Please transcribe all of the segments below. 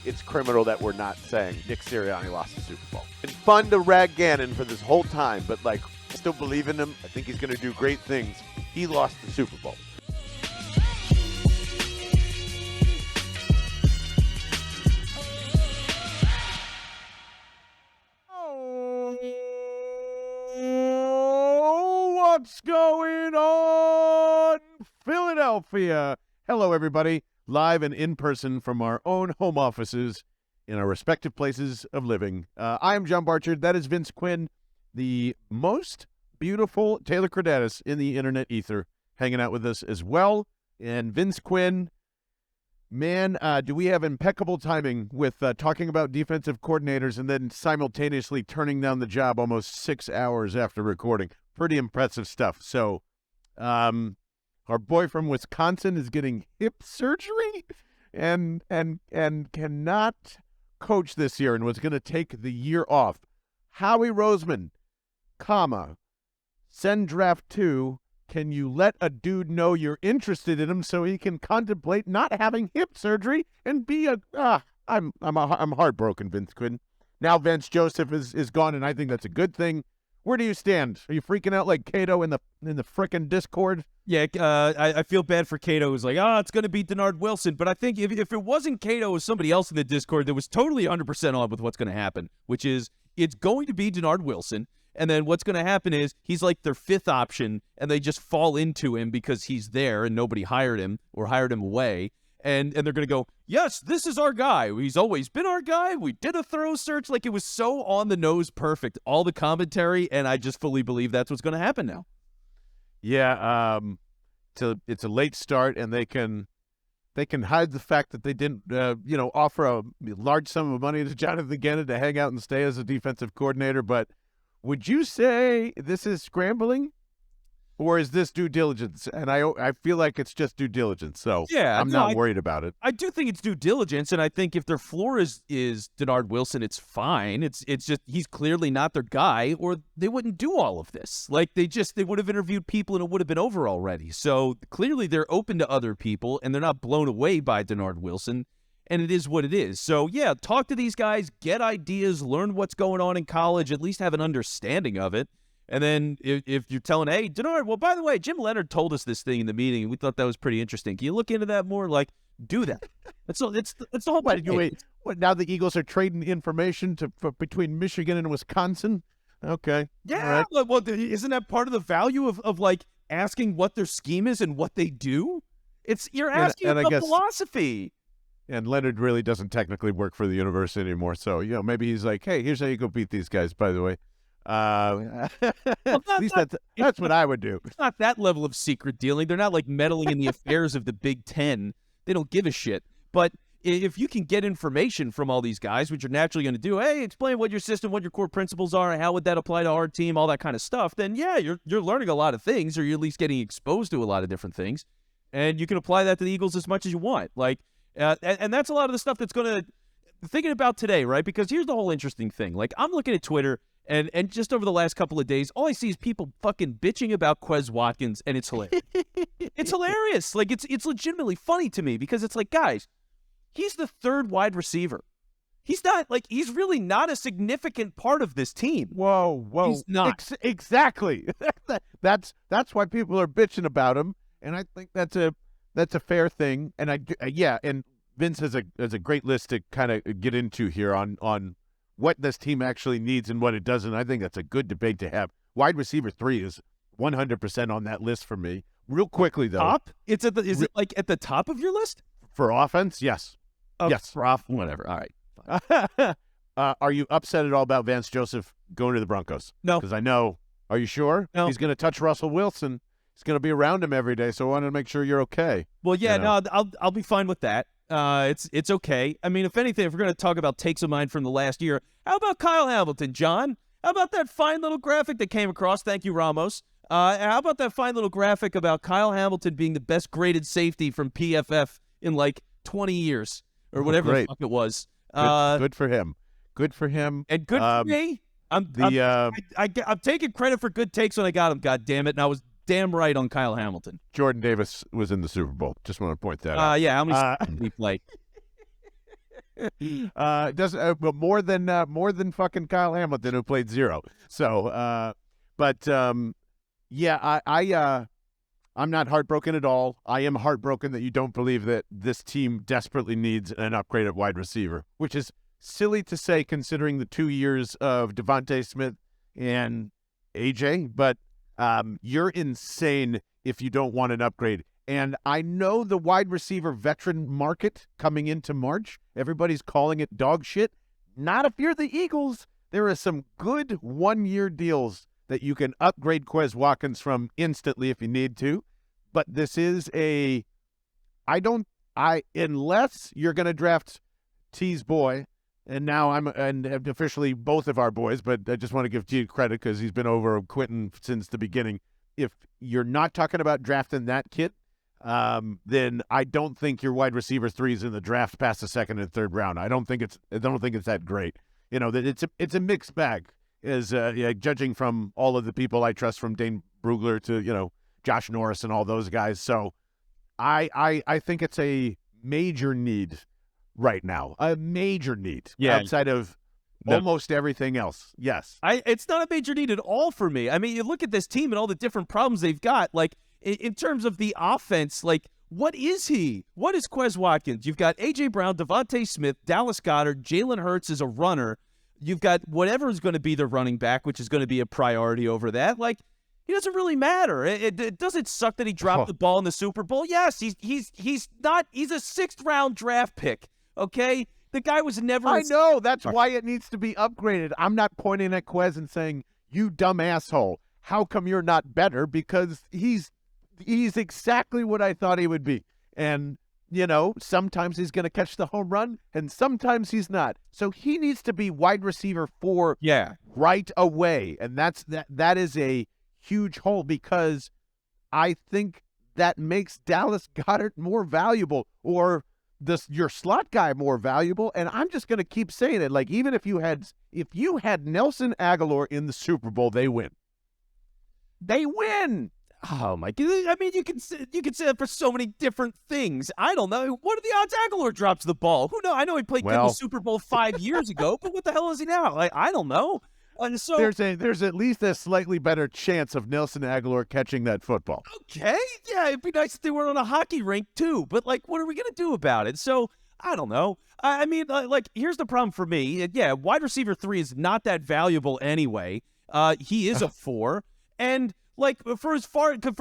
it's criminal that we're not saying Nick Sirianni lost the Super Bowl. It's fun to rag Gannon for this whole time, but I still believe in him. I think he's going to do great things. He lost the Super Bowl. What's going on, Philadelphia? Hello, everybody. Live and in person from our own home offices in our respective places of living. I am John Barchard. That is Vince Quinn, the most beautiful Taylor Kredatus in the internet ether, hanging out with us as well. And Vince Quinn, man, do we have impeccable timing with talking about defensive coordinators and then simultaneously turning down the job almost 6 hours after recording. Pretty impressive stuff. So, our boy from Wisconsin is getting hip surgery and cannot coach this year and was going to take the year off. Howie Roseman, send draft 2. Can you let a dude know you're interested in him so he can contemplate not having hip surgery and be I'm heartbroken, Vince Quinn. Now Vance Joseph is gone, and I think that's a good thing. Where do you stand? Are you freaking out like Cato in the frickin' Discord? Yeah, I feel bad for Cato who's like, it's going to be Denard Wilson. But I think if it wasn't Cato, it was somebody else in the Discord that was totally 100% on with what's going to happen, which is it's going to be Denard Wilson. And then what's going to happen is he's like their fifth option, and they just fall into him because he's there and nobody hired him or hired him away. And they're going to go, yes, this is our guy. He's always been our guy. We did a thorough search. Like, it was so on the nose perfect, all the commentary, and I just fully believe that's what's going to happen now. Yeah, it's a late start, and they can hide the fact that they didn't, offer a large sum of money to Jonathan Gannon to hang out and stay as a defensive coordinator. But would you say this is scrambling, or is this due diligence? And I feel like it's just due diligence, so yeah, I'm not worried about it. I do think it's due diligence, and I think if their floor is Denard Wilson, it's fine. It's just he's clearly not their guy, or they wouldn't do all of this. Like, they would have interviewed people, and it would have been over already. So clearly they're open to other people, and they're not blown away by Denard Wilson, and it is what it is. So, yeah, talk to these guys, get ideas, learn what's going on in college, at least have an understanding of it. And then if you're telling, hey, Denard, well, by the way, Jim Leonard told us this thing in the meeting, and we thought that was pretty interesting. Can you look into that more? Like, do that. It's the whole point. What, now the Eagles are trading information between Michigan and Wisconsin? Okay. Yeah. Right. Well, isn't that part of the value of like asking what their scheme is and what they do? You're asking about philosophy. And Leonard really doesn't technically work for the university anymore. So, maybe he's like, hey, here's how you go beat these guys, by the way. At least that's what I would do. It's not that level of secret dealing. They're not like meddling in the affairs of the Big Ten. They don't give a shit. But if you can get information from all these guys, which you're naturally going to do, hey, explain what your system, what your core principles are, and how would that apply to our team, all that kind of stuff, then yeah, you're learning a lot of things, or you're at least getting exposed to a lot of different things, and you can apply that to the Eagles as much as you want. Like, and that's a lot of the stuff that's going to thinking about today, right? Because here's the whole interesting thing. Like, I'm looking at Twitter. And just over the last couple of days, all I see is people fucking bitching about Quez Watkins, and it's hilarious. It's hilarious. Like, it's legitimately funny to me because it's like, guys, he's the third wide receiver. He's really not a significant part of this team. Whoa. He's not. Exactly. That's why people are bitching about him, and I think that's a fair thing. And and Vince has a great list to kind of get into here on what this team actually needs and what it doesn't. I think that's a good debate to have. Wide receiver 3 is 100% on that list for me. Real quickly, though. Top? Is it like at the top of your list? For offense, yes. Yes. For whatever. All right. Are you upset at all about Vance Joseph going to the Broncos? No. Because I know. Are you sure? No. He's going to touch Russell Wilson. He's going to be around him every day, so I wanted to make sure you're okay. Well, yeah, no, I'll be fine with that. It's okay. I mean, if anything, if we're going to talk about takes of mine from the last year, how about Kyle Hamilton, John? How about that fine little graphic that came across? Thank you, Ramos. How about that fine little graphic about Kyle Hamilton being the best graded safety from PFF in like 20 years or whatever the fuck it was? Good for him. Good for him. And good for me. I'm taking credit for good takes when I got them, God damn it. And I was damn right on Kyle Hamilton. Jordan Davis was in the Super Bowl. Just want to point that out. Yeah, how many did he play? But more than fucking Kyle Hamilton, who played 0. So, yeah, I'm not heartbroken at all. I am heartbroken that you don't believe that this team desperately needs an upgrade at wide receiver, which is silly to say considering the 2 years of Devontae Smith and AJ. But you're insane if you don't want an upgrade. And I know the wide receiver veteran market coming into March, everybody's calling it dog shit. Not if you're the Eagles. There are some good 1-year deals that you can upgrade Quez Watkins from instantly if you need to. But this is unless you're going to draft T's boy, and now and officially both of our boys, but I just want to give T credit because he's been over Quentin since the beginning. If you're not talking about drafting that kid, then I don't think your wide receiver 3 is in the draft past the 2nd and 3rd round. I don't think it's that great. That it's a mixed bag. Judging from all of the people I trust, from Dane Brugler to Josh Norris and all those guys. So I think it's a major need right now, a major need outside of almost everything else. Yes, it's not a major need at all for me. I mean, you look at this team and all the different problems they've got. Like in terms of the offense, like what is he? What is Quez Watkins? You've got A.J. Brown, Devontae Smith, Dallas Goedert, Jalen Hurts is a runner. You've got whatever is going to be the running back, which is going to be a priority over that. Like, he doesn't really matter. It doesn't suck that he dropped the ball in the Super Bowl. Yes, he's a 6th-round draft pick, okay? The guy was never... I know. That's why it needs to be upgraded. I'm not pointing at Quez and saying, you dumb asshole. How come you're not better? Because he's exactly what I thought he would be. And... sometimes he's going to catch the home run, and sometimes he's not. So he needs to be wide receiver 4 right away, and that is a huge hole because I think that makes Dallas Goedert more valuable or your slot guy more valuable. And I'm just going to keep saying it. Like, even if you had Nelson Aguilar in the Super Bowl, they win. They win. Oh my God! I mean, you can say that for so many different things. I don't know. What are the odds Aguilar drops the ball? Who knows? I know he played good in the Super Bowl 5 years ago, but what the hell is he now? I don't know. And so there's at least a slightly better chance of Nelson Aguilar catching that football. Okay, yeah, it'd be nice if they were on a hockey rink too. But like, what are we gonna do about it? So I don't know. I mean, here's the problem for me. Yeah, wide receiver 3 is not that valuable anyway. He is a 4, and like for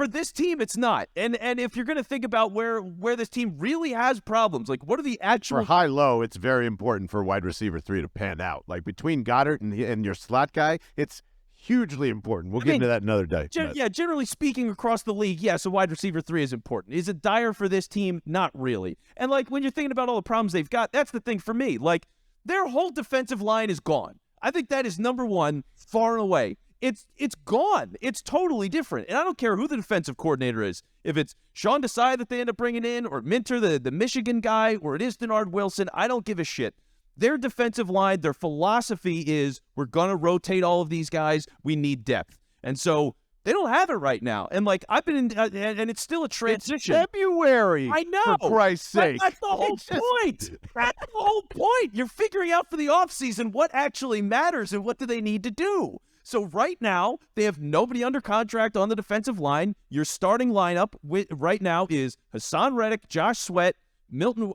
this team, it's not. And if you're going to think about where this team really has problems, like what are the actual... For high-low, it's very important for wide receiver 3 to pan out. Like between Goddard and your slot guy, it's hugely important. We'll get into that another day. Generally speaking across the league, yes, a wide receiver 3 is important. Is it dire for this team? Not really. And like when you're thinking about all the problems they've got, that's the thing for me. Like their whole defensive line is gone. I think that is number one, far and away. It's gone. It's totally different. And I don't care who the defensive coordinator is. If it's Sean Desai that they end up bringing in, or Minter, the Michigan guy, or it is Denard Wilson, I don't give a shit. Their defensive line, their philosophy is we're going to rotate all of these guys. We need depth. And so they don't have it right now. And like I've been in, and it's still a transition. It's February. I know. For Christ's sake. That's the whole point. That's the whole point. You're figuring out for the offseason what actually matters and what do they need to do. So right now, they have nobody under contract on the defensive line. Your starting lineup right now is Hassan Reddick, Josh Sweat, Milton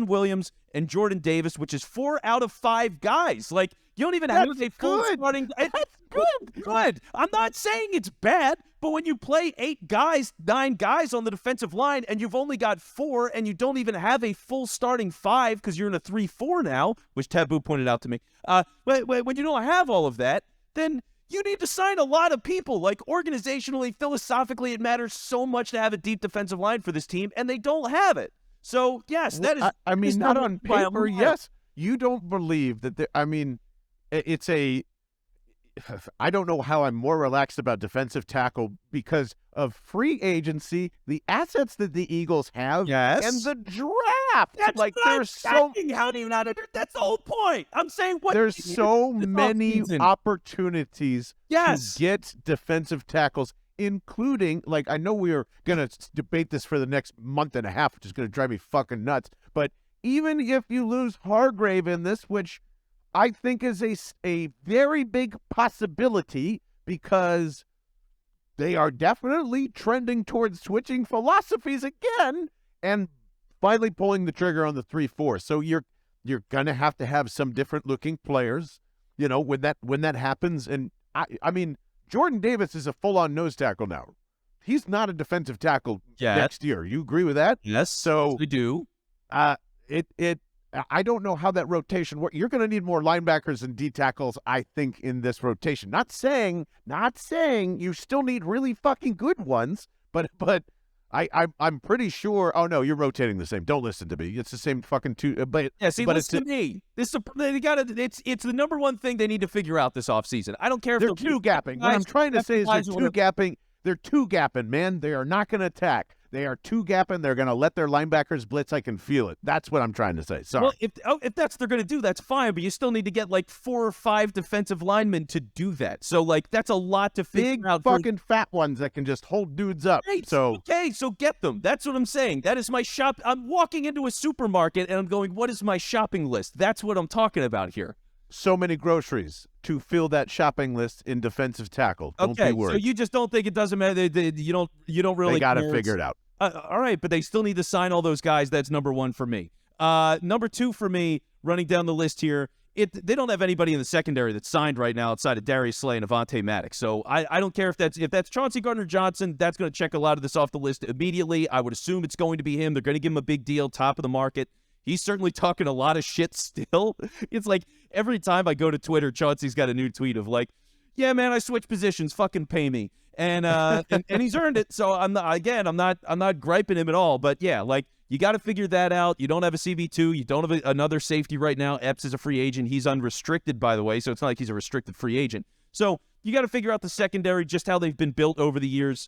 Williams, and Jordan Davis, which is 4 out of 5 guys. Like, you don't even have a full starting... That's good. I'm not saying it's bad, but when you play 9 guys on the defensive line, and you've only got 4, and you don't even have a full starting 5 because you're in a 3-4 now, which Taboo pointed out to me, when you don't have all of that, then you need to sign a lot of people. Like, organizationally, philosophically, it matters so much to have a deep defensive line for this team, and they don't have it. So, yes, that is... I mean, not on paper, yes. You don't believe that... it's a... I don't know how I'm more relaxed about defensive tackle because of free agency, the assets that the Eagles have, and the draft. That's like there's so how do you not? That's the whole point. I'm saying what there's so many opportunities to get defensive tackles, including I know we are gonna debate this for the next month and a half, which is gonna drive me fucking nuts, but even if you lose Hargrave in this, which I think is a very big possibility because they are definitely trending towards switching philosophies again and finally pulling the trigger on the 3-4. So you're going to have some different looking players, when that happens. And I mean, Jordan Davis is a full-on nose tackle now. He's not a defensive tackle next year. You agree with that? Yes, so we do. I don't know how that rotation works. You're going to need more linebackers and D tackles, I think, in this rotation. Not saying you still need really fucking good ones, but I'm pretty sure. Oh no, you're rotating the same. Don't listen to me. It's the same fucking two. But yeah, see, listen to me. It's the number one thing they need to figure out this offseason. I don't care if they're two gapping. What I'm trying to say is they're two gapping. They're two gapping, man. They are not going to attack. They are two gapping. They're going to let their linebackers blitz. I can feel it. That's what I'm trying to say. Sorry. Well, if that's what they're going to do, that's fine. But you still need to get like 4 or 5 defensive linemen to do that. So like that's a lot to figure out. Big fucking fat ones that can just hold dudes up. Right. So okay, so get them. That's what I'm saying. That is my shop. I'm walking into a supermarket and I'm going, what is my shopping list? That's what I'm talking about here. So many groceries to fill that shopping list in defensive tackle. Don't be worried. So you just don't think it doesn't matter. You don't really. They got to figure it out. All right, but they still need to sign all those guys. That's number 1 for me. Number 2 for me, running down the list here, they don't have anybody in the secondary that's signed right now outside of Darius Slay and Avonte Maddox. So I don't care if that's Chauncey Gardner-Johnson. That's going to check a lot of this off the list immediately. I would assume it's going to be him. They're going to give him a big deal, top of the market. He's certainly talking a lot of shit still. It's like every time I go to Twitter, Chauncey's got a new tweet of like, yeah, man, I switched positions. Fucking pay me. And he's earned it. So I'm not griping him at all. But yeah, like you got to figure that out. You don't have a CB2. You don't have another safety right now. Epps is a free agent. He's unrestricted, by the way. So it's not like he's a restricted free agent. So you got to figure out the secondary, just how they've been built over the years.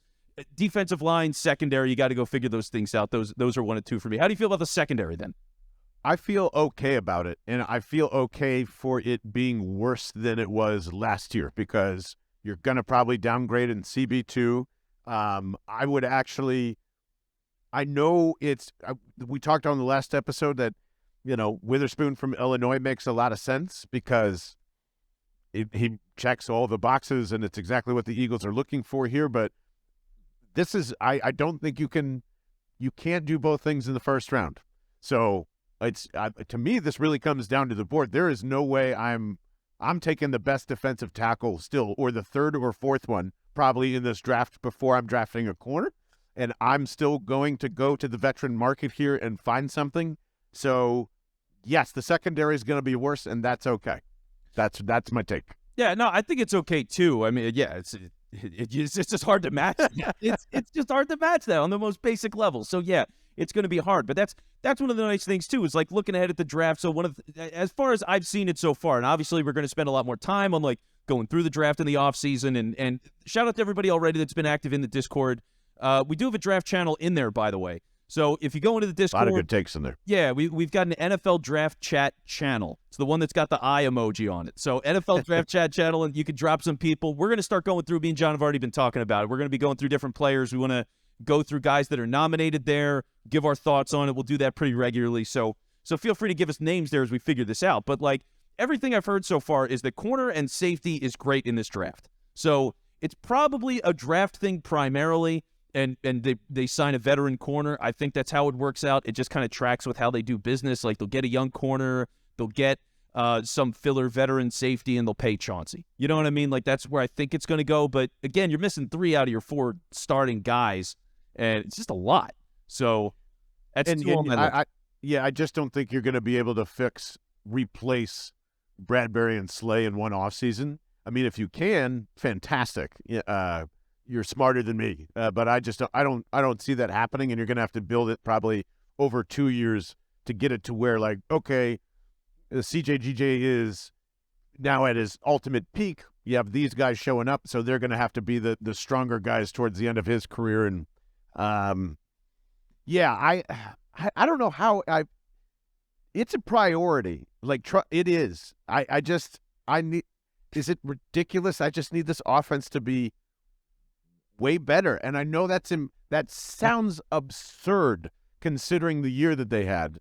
Defensive line, secondary, you got to go figure those things out. Those are 1 and 2 for me. How do you feel about the secondary then? I feel okay about it, and I feel okay for it being worse than it was last year because you're going to probably downgrade in CB2. I would actually – I know it's we talked on the last episode that, Witherspoon from Illinois makes a lot of sense because he checks all the boxes, and it's exactly what the Eagles are looking for here. But this is – I don't think you can't do both things in the first round. So – it's to me, this really comes down to the board. There is no way I'm taking the best defensive tackle still, or the 3rd or 4th one probably in this draft before I'm drafting a corner, and I'm still going to go to the veteran market here and find something. So, yes, the secondary is going to be worse, and that's okay. That's my take. Yeah, no, I think it's okay too. I mean, yeah, it's just hard to match. It's just hard to match that on the most basic level. So yeah. It's going to be hard, but that's one of the nice things too. Is like looking ahead at the draft. So as far as I've seen it so far, and obviously we're going to spend a lot more time on like going through the draft in the offseason, and shout out to everybody already that's been active in the Discord. We do have a draft channel in there, by the way. So if you go into the Discord, a lot of good takes in there. Yeah, we've got an NFL draft chat channel. It's the one that's got the eye emoji on it. So NFL draft chat channel, and you can drop some people. We're going to start going through. Me and John have already been talking about it. We're going to be going through different players. We want to go through guys that are nominated there, give our thoughts on it. We'll do that pretty regularly. So feel free to give us names there as we figure this out. But like everything I've heard so far is that corner and safety is great in this draft. So it's probably a draft thing primarily, and they sign a veteran corner. I think that's how it works out. It just kind of tracks with how they do business. Like they'll get a young corner, they'll get some filler veteran safety, and they'll pay Chauncey. You know what I mean? Like that's where I think it's going to go. But again, you're missing 3 out of your 4 starting guys. And it's just a lot. So that's I just don't think you're going to be able to replace Bradbury and Slay in one offseason. I mean, if you can, fantastic. You're smarter than me. But I don't see that happening, and you're going to have to build it probably over 2 years to get it to where like, okay, the CJGJ is now at his ultimate peak. You have these guys showing up, so they're going to have to be the stronger guys towards the end of his career. And I don't know how it's a priority. Like it is. Is it ridiculous? I just need this offense to be way better. And I know that sounds absurd considering the year that they had.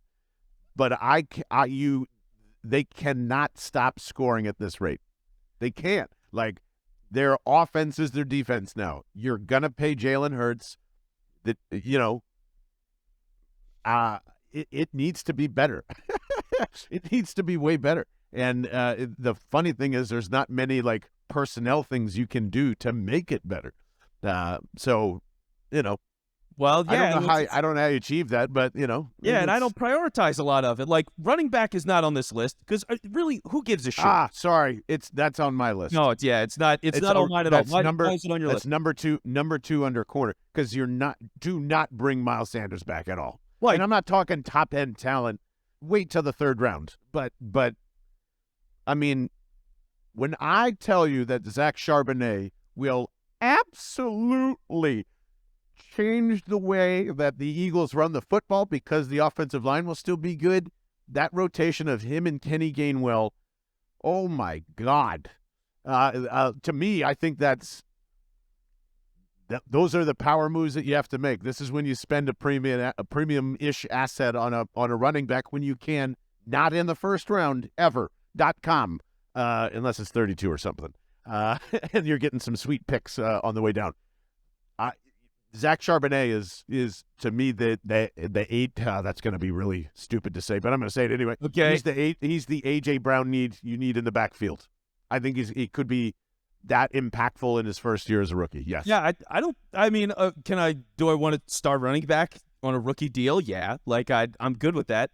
but they cannot stop scoring at this rate. They can't. Like, their offense is their defense now. You're gonna pay Jalen Hurts. That it needs to be better. It needs to be way better. And the funny thing is, there's not many like personnel things you can do to make it better. So, Well, yeah, I don't know how you achieve that, but yeah, and I don't prioritize a lot of it. Like, running back is not on this list because really, who gives a shit? Sorry, that's on my list. No, it's not. It's not on mine at all. Why is it on your list? That's number two under corner, because do not bring Miles Sanders back at all. Like, and I'm not talking top end talent. Wait till the third round. But I mean, when I tell you that Zach Charbonnet will absolutely change the way that the Eagles run the football because the offensive line will still be good, that rotation of him and Kenny Gainwell, oh my God. To me, I think those are the power moves that you have to make. This is when you spend a premium-ish asset on a running back when you can, not in the first round ever, .com, unless it's 32 or something. And you're getting some sweet picks on the way down. Zach Charbonnet is to me the 8. That's going to be really stupid to say, but I'm going to say it anyway. Okay, he's the 8. He's the A.J. Brown you need in the backfield. I think he could be that impactful in his first year as a rookie. Yes. Yeah, I don't. I mean, do I want to start running back on a rookie deal? Yeah, like I'm good with that.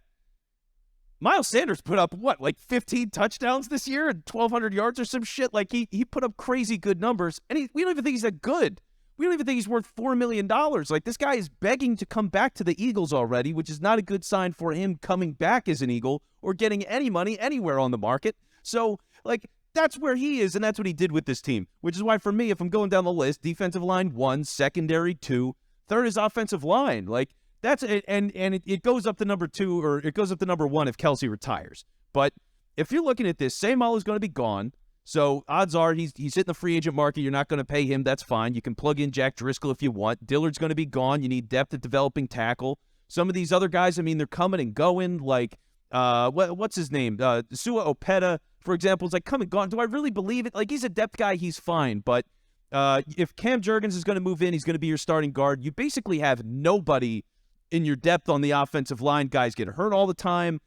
Miles Sanders put up like 15 touchdowns this year and 1,200 yards or some shit. Like he put up crazy good numbers, and we don't even think he's that good. We don't even think he's worth $4 million. Like, this guy is begging to come back to the Eagles already, which is not a good sign for him coming back as an Eagle or getting any money anywhere on the market. So, like, that's where he is, and that's what he did with this team, which is why, for me, if I'm going down the list, defensive line 1, secondary 2, third is offensive line. Like, that's it, and it goes up to number 2, or it goes up to number 1 if Kelsey retires. But if you're looking at this, Samal is going to be gone. So odds are he's hitting the free agent market. You're not going to pay him. That's fine. You can plug in Jack Driscoll if you want. Dillard's going to be gone. You need depth at developing tackle. Some of these other guys, I mean, they're coming and going. Like, what's his name? Sua Opeta, for example, is like come and gone. Do I really believe it? Like, he's a depth guy. He's fine. But if Cam Jurgens is going to move in, he's going to be your starting guard. You basically have nobody in your depth on the offensive line. Guys get hurt all the time.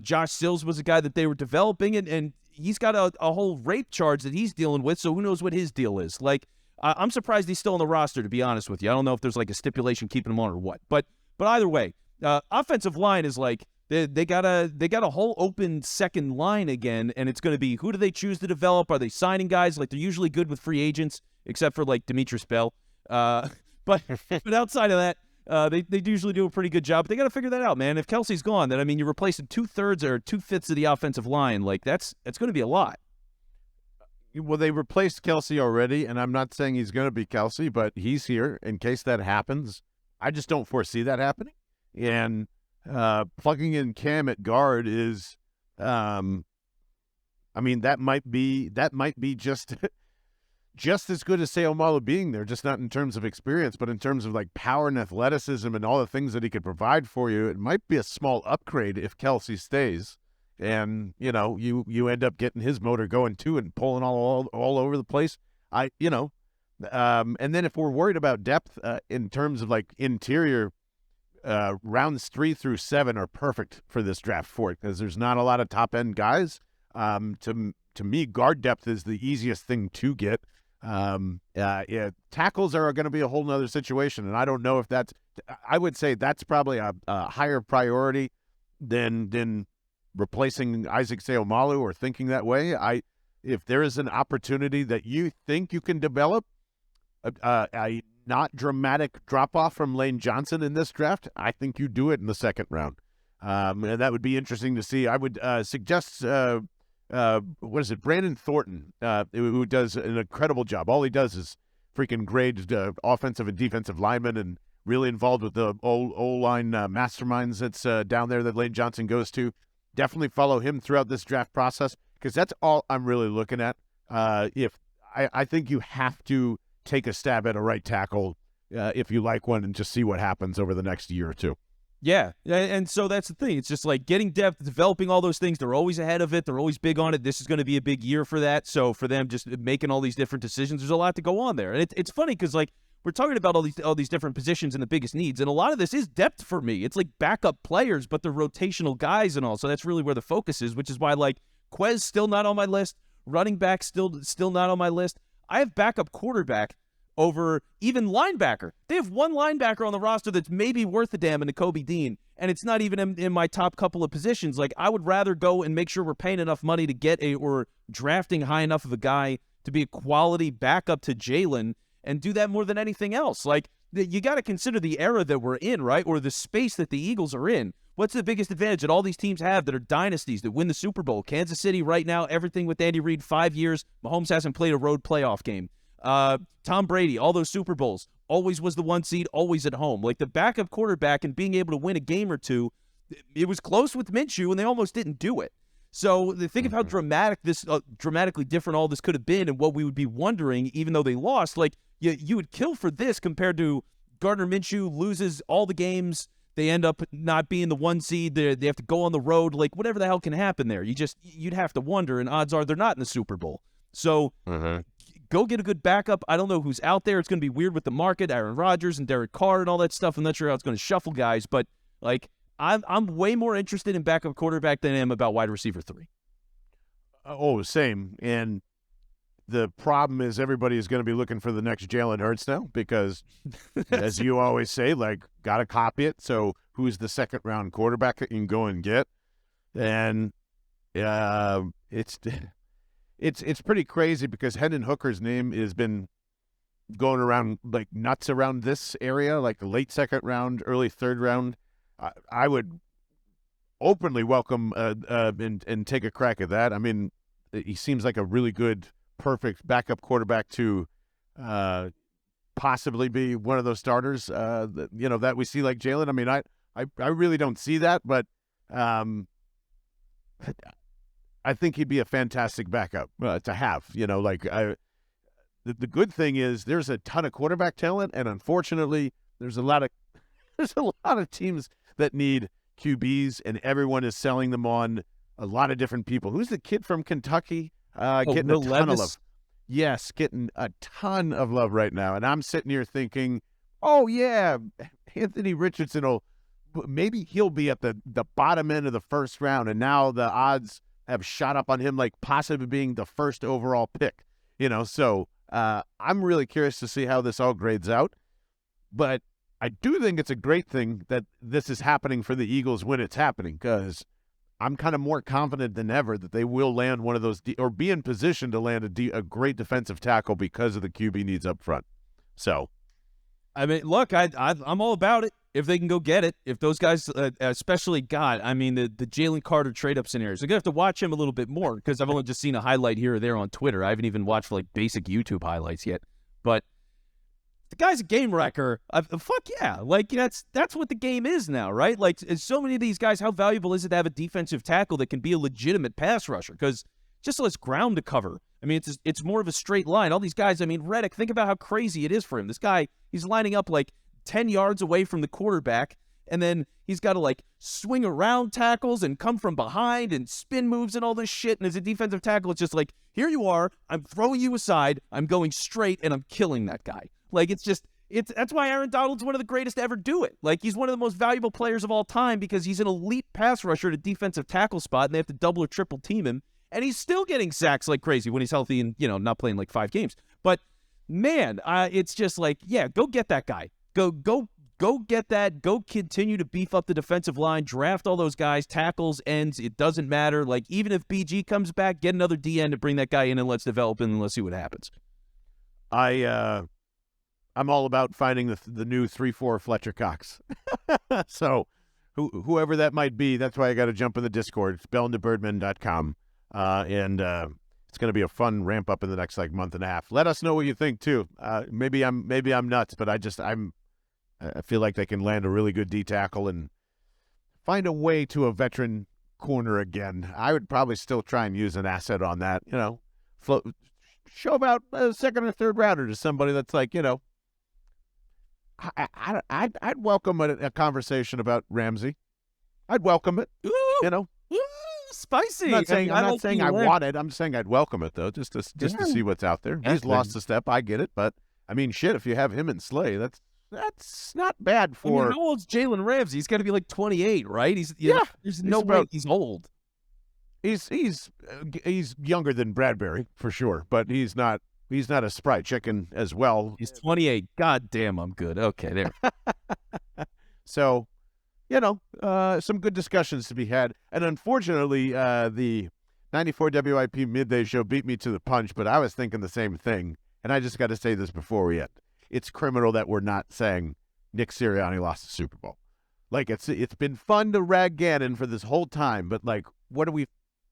Josh Sills was a guy that they were developing, and he's got a whole rape charge that he's dealing with, so who knows what his deal is. Like, I'm surprised he's still on the roster, to be honest with you. I don't know if there's like a stipulation keeping him on or what. But either way, offensive line is like they got a whole open second line again, and it's going to be who do they choose to develop? Are they signing guys? Like, they're usually good with free agents, except for like Demetrius Bell. But outside of that, they usually do a pretty good job. But they got to figure that out, man. If Kelsey's gone, then I mean you're replacing 2/3 or 2/5 of the offensive line. Like it's going to be a lot. Well, they replaced Kelsey already, and I'm not saying he's going to be Kelsey, but he's here in case that happens. I just don't foresee that happening. And plugging in Cam at guard is, I mean, that might be just just as good as Seumalo being there, just not in terms of experience, but in terms of like power and athleticism and all the things that he could provide for you. It might be a small upgrade if Kelsey stays. And, you end up getting his motor going too and pulling all over the place. And then if we're worried about depth in terms of like interior, rounds 3 through 7 are perfect for this draft for it because there's not a lot of top end guys. To me, guard depth is the easiest thing to get. Tackles are going to be a whole nother situation. And I don't know if I would say that's probably a higher priority than replacing Isaac Seumalo or thinking that way. If there is an opportunity that you think you can develop a not dramatic drop-off from Lane Johnson in this draft, I think you do it in the second round. And that would be interesting to see. I would suggest, Brandon Thornton, who does an incredible job. All he does is freaking grade offensive and defensive linemen and really involved with the O-line masterminds that's down there that Lane Johnson goes to. Definitely follow him throughout this draft process because that's all I'm really looking at. I think you have to take a stab at a right tackle if you like one and just see what happens over the next year or two. Yeah, and so that's the thing. It's just like getting depth, developing all those things. They're always ahead of it. They're always big on it. This is going to be a big year for that. So for them, just making all these different decisions, there's a lot to go on there. And it's funny because like we're talking about all these different positions and the biggest needs, and a lot of this is depth for me. It's like backup players, but they're rotational guys and all. So that's really where the focus is, which is why like Quez still not on my list, running back still not on my list. I have backup quarterback over even linebacker. They have one linebacker on the roster that's maybe worth a damn in Kobe Dean, and it's not even in my top couple of positions. Like, I would rather go and make sure we're paying enough money to get or drafting high enough of a guy to be a quality backup to Jalen and do that more than anything else. Like, you got to consider the era that we're in, right? Or the space that the Eagles are in. What's the biggest advantage that all these teams have that are dynasties that win the Super Bowl? Kansas City right now, everything with Andy Reid, 5 years. Mahomes hasn't played a road playoff game. Tom Brady, all those Super Bowls, always was the 1 seed, always at home. Like the backup quarterback and being able to win a game or two, it was close with Minshew, and they almost didn't do it. So think of how dramatically different all this could have been and what we would be wondering, even though they lost. Like you would kill for this compared to Gardner Minshew loses all the games. They end up not being the 1 seed. They have to go on the road. Like whatever the hell can happen there. You'd have to wonder, and odds are they're not in the Super Bowl. So go get a good backup. I don't know who's out there. It's going to be weird with the market, Aaron Rodgers and Derek Carr and all that stuff. I'm not sure how it's going to shuffle guys, but like I'm way more interested in backup quarterback than I am about wide receiver 3. Oh, same. And the problem is everybody is going to be looking for the next Jalen Hurts now because, as you always say, like, got to copy it. So who's the second-round quarterback that you can go and get? And it's pretty crazy because Hendon Hooker's name has been going around like nuts around this area, like the late second round, early third round. I would openly welcome and take a crack at that. I mean, he seems like a really good, perfect backup quarterback to possibly be one of those starters, that we see like Jalen. I mean, I really don't see that, but I think he'd be a fantastic backup to have. The good thing is there's a ton of quarterback talent, and unfortunately, there's a lot of teams that need QBs, and everyone is selling them on a lot of different people. Who's the kid from Kentucky? Getting a ton of love. Yes, getting a ton of love right now. And I'm sitting here thinking, oh, yeah, Anthony Richardson maybe he'll be at the bottom end of the first round, and now the odds have shot up on him like possibly being the first overall pick. So I'm really curious to see how this all grades out. But I do think it's a great thing that this is happening for the Eagles when it's happening, because I'm kind of more confident than ever that they will land one of those or be in position to land a great defensive tackle because of the QB needs up front. So, I mean, look, I'm all about it if they can go get it. If those guys, especially the Jalen Carter trade-up scenarios, I'm going to have to watch him a little bit more because I've only just seen a highlight here or there on Twitter. I haven't even watched like basic YouTube highlights yet. But the guy's a game wrecker. Fuck yeah. Like, that's what the game is now, right? Like, so many of these guys, how valuable is it to have a defensive tackle that can be a legitimate pass rusher? Because just less ground to cover. I mean, it's more of a straight line. All these guys, I mean, Reddick, think about how crazy it is for him. This guy, he's lining up like 10 yards away from the quarterback, and then he's got to like swing around tackles and come from behind and spin moves and all this shit. And as a defensive tackle, it's just like, here you are, I'm throwing you aside, I'm going straight, and I'm killing that guy. Like, that's why Aaron Donald's one of the greatest to ever do it. Like, he's one of the most valuable players of all time because he's an elite pass rusher at a defensive tackle spot, and they have to double or triple team him. And he's still getting sacks like crazy when he's healthy and, not playing like 5 games. But, man, it's just like, yeah, go get that guy. Go get that. Go continue to beef up the defensive line. Draft all those guys, tackles, ends. It doesn't matter. Like, even if BG comes back, get another DN to bring that guy in and let's develop him and let's see what happens. I'm all about finding the new 3-4 Fletcher Cox. So whoever that might be, that's why I got to jump in the Discord. It's bellandthebirdmen.com. And it's going to be a fun ramp up in the next month and a half. Let us know what you think too. Maybe I'm nuts, but I feel like they can land a really good D tackle and find a way to a veteran corner again. I would probably still try and use an asset on that. Show about a second or third rounder to somebody that's I'd welcome a conversation about Ramsey. I'd welcome it. Ooh, You know, ooh, spicy. I'm not saying I like I being want it. I'm just saying I'd welcome it though, just to see what's out there. Yeah, He's lost a step. I get it, but I mean, shit. If you have him and Slay, that's not bad for. I mean, how old's Jalen Ramsey? He's got to be like 28, right? There's no way he's old. He's younger than Bradbury for sure, but he's not a spry chicken as well. He's 28. God damn, I'm good. Okay, there. So, some good discussions to be had. And unfortunately, the 94 WIP Midday Show beat me to the punch, but I was thinking the same thing. And I just got to say this before we end. It's criminal that we're not saying Nick Sirianni lost the Super Bowl. Like, it's been fun to rag Gannon for this whole time, but, like,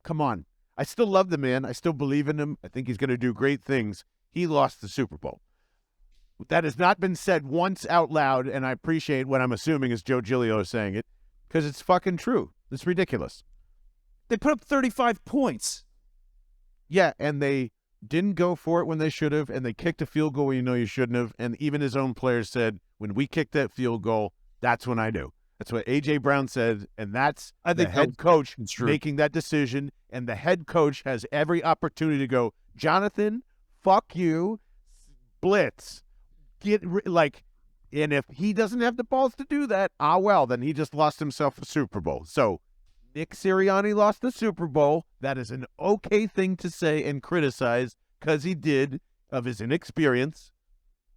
come on. I still love the man. I still believe in him. I think he's going to do great things. He lost the Super Bowl. That has not been said once out loud, and I appreciate what I'm assuming is Joe Giglio saying it, because it's fucking true. It's ridiculous. They put up 35 points. Yeah, and they didn't go for it when they should have, and they kicked a field goal when you shouldn't have, and even his own players said, when we kicked that field goal, that's when I knew. That's what A.J. Brown said, and that's the head coach making that decision, and the head coach has every opportunity to go, Jonathan, fuck you, blitz. And if he doesn't have the balls to do that, well, then he just lost himself a Super Bowl. So Nick Sirianni lost the Super Bowl. That is an okay thing to say and criticize because he did of his inexperience.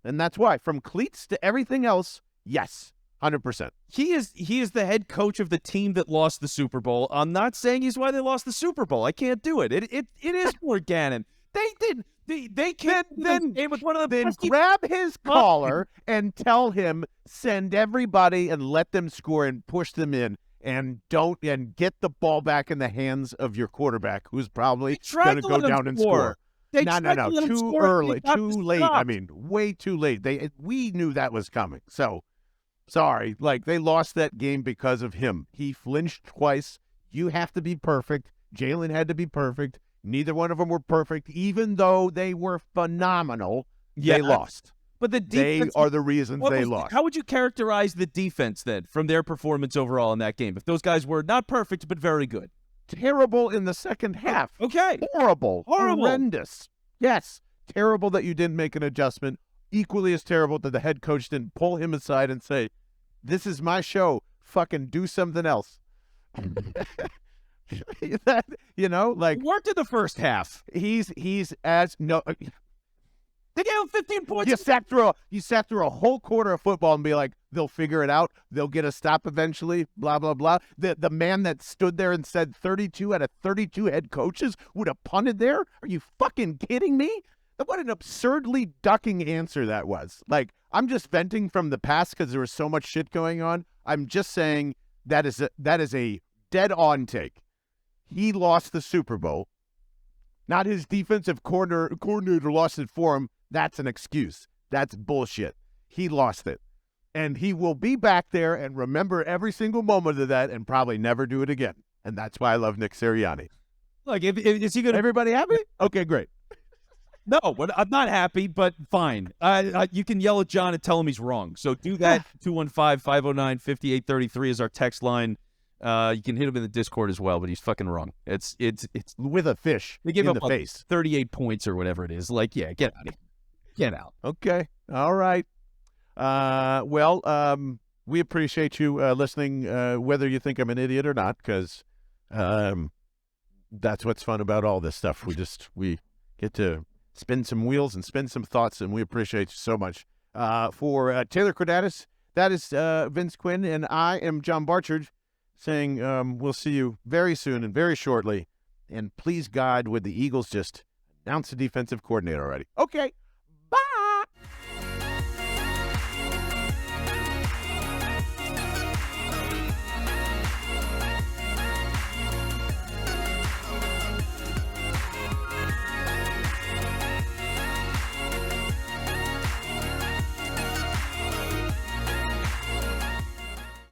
And that's why, from cleats to everything else, yes, 100%. He is the head coach of the team that lost the Super Bowl. I'm not saying he's why they lost the Super Bowl. I can't do it. It is for Gannon. They did. They can't then with one of the then grab his collar and tell him send everybody and let them score and push them in and get the ball back in the hands of your quarterback who's probably going to go down and score. No, too early, too late. I mean, way too late. We knew that was coming. So sorry, they lost that game because of him. He flinched twice. You have to be perfect. Jalen had to be perfect. Neither one of them were perfect, even though they were phenomenal. Yeah, they lost. But the defense, they are the reasons they lost. How would you characterize the defense then from their performance overall in that game? If those guys were not perfect but very good, terrible in the second half. Okay, horrible, horrendous. Yes, terrible that you didn't make an adjustment. Equally as terrible that the head coach didn't pull him aside and say, "This is my show. Fucking do something else." That, worked in the first half. He's as no. They gave him 15 points. You sat through a whole quarter of football and be like, they'll figure it out. They'll get a stop eventually. Blah blah blah. The man that stood there and said 32 out of 32 head coaches would have punted there. Are you fucking kidding me? What an absurdly ducking answer that was. I'm just venting from the past because there was so much shit going on. I'm just saying that is a dead on take. He lost the Super Bowl. Not his defensive coordinator lost it for him. That's an excuse. That's bullshit. He lost it. And he will be back there and remember every single moment of that and probably never do it again. And that's why I love Nick Sirianni. Is he going to... Everybody happy? Okay, great. No, I'm not happy, but fine. You can yell at John and tell him he's wrong. So do that. 215-509-5833 is our text line. You can hit him in the Discord as well, but he's fucking wrong. It's with a fish they give in him the face. 38 points or whatever it is. Get out of here. Get out. Okay. All right. We appreciate you listening, whether you think I'm an idiot or not, because that's what's fun about all this stuff. We get to spin some wheels and spin some thoughts, and we appreciate you so much. For Taylor Kredatus, that is Vince Quinn, and I am John Barchard, saying we'll see you very soon and very shortly. And please, God, would the Eagles just announce the defensive coordinator already? Okay. Bye.